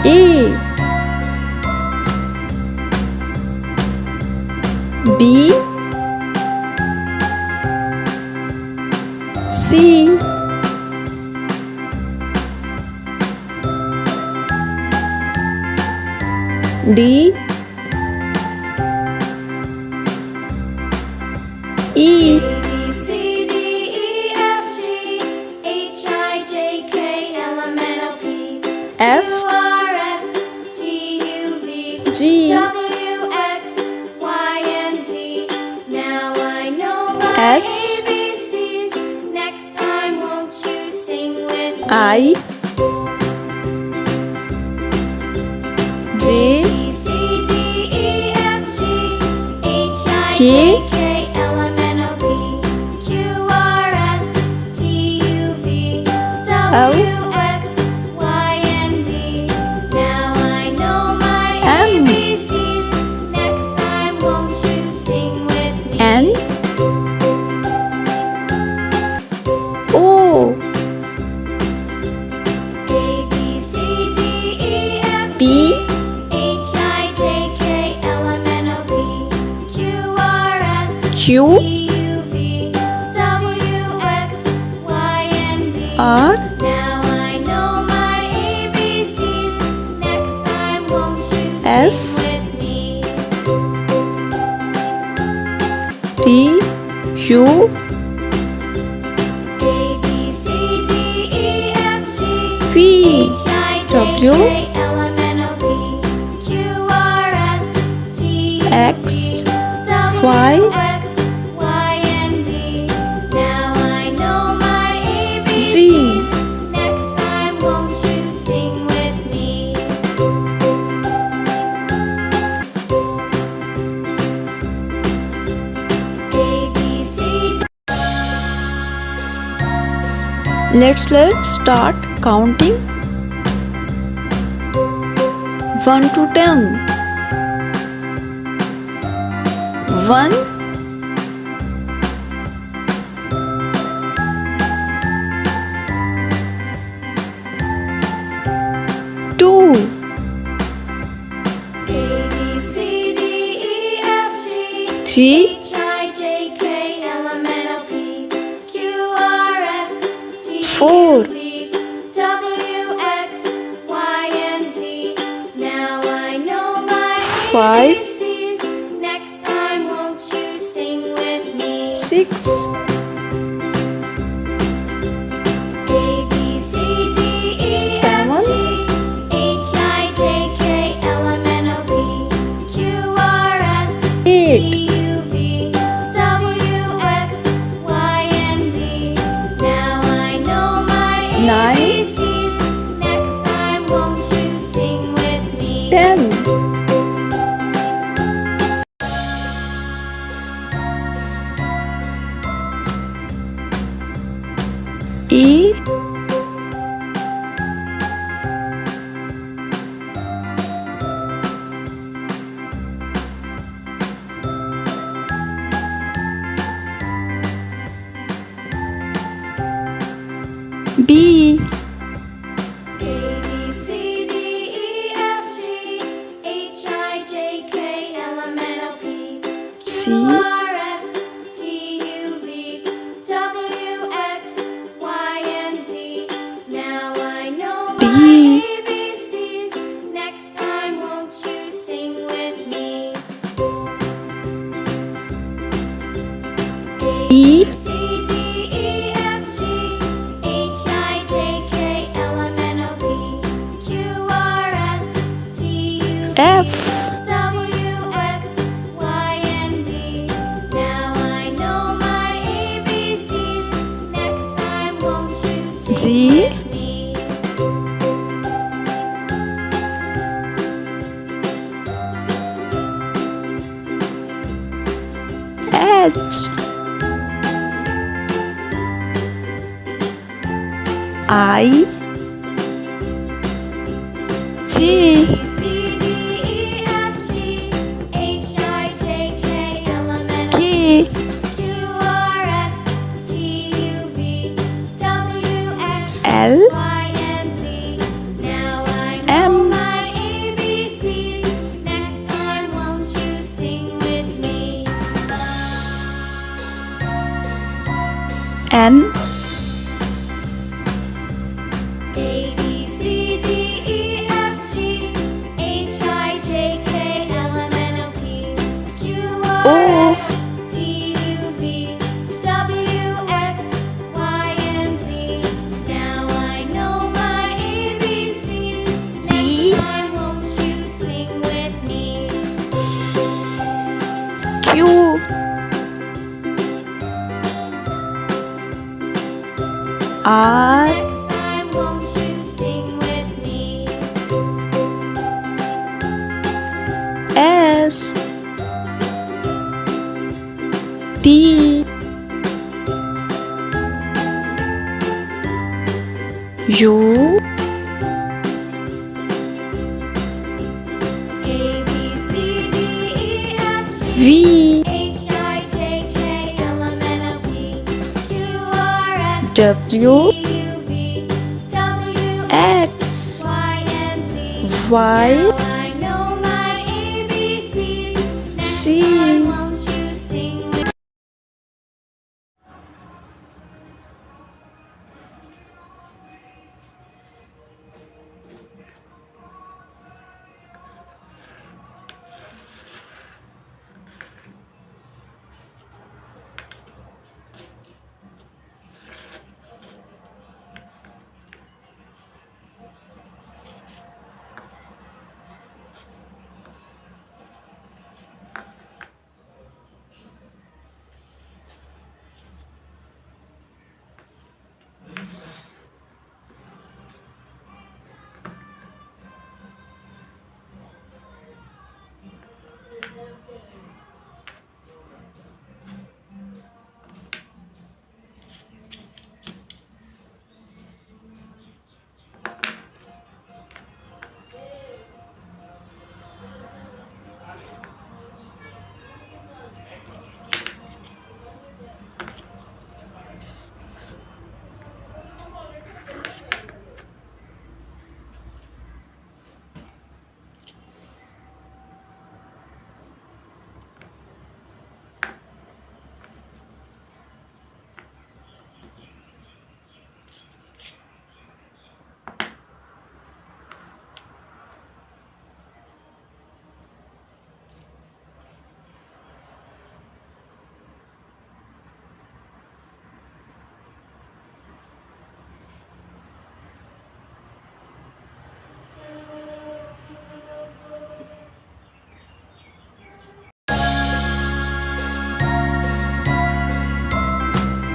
A B C D E F G H I J K L N O P Q R S T U V W X Y Z Let's start counting 1 to 10. 1 2 3 4 5 6 7 8 9 10 E B C D E F G H I J K L M A B C D E F G H I J K L M N O P Q R S T U V W X Y and Z. Now I know my ABCs. Next time, won't you sing with me? Q, R, Next time, won't you sing with me? S, T, U, A B C D E F G V, H I J K L M N O P Q R S W, T U V W X, Y and Z. Y, Now I know my ABCs. Next C. time, won't you sing with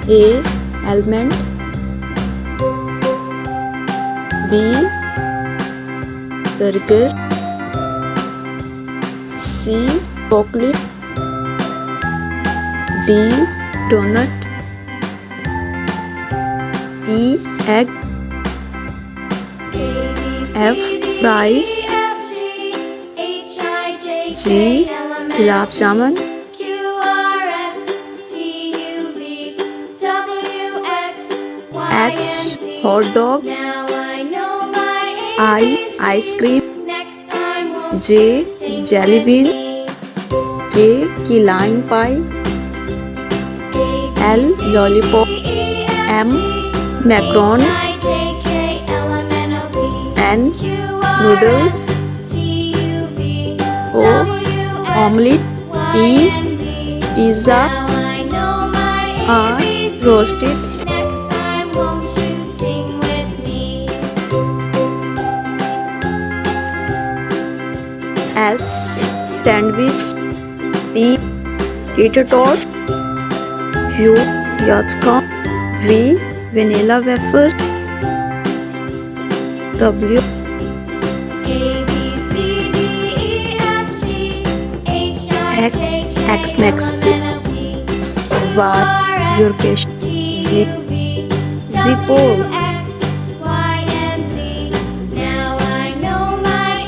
A, almond, B, burger, C, chocolate, D, donut, E, egg, F, fries, G, gulab jamun, H, hot dog, I, ice cream, J, jelly bean, K, key lime pie, L, lollipop, M, macarons, N, noodles, O, omelette, P, pizza, R, roasted, S, sandwich, T, tater tots, U, yacht, V, vanilla wafer, W, X, Max, Y, European, Z, Zippo,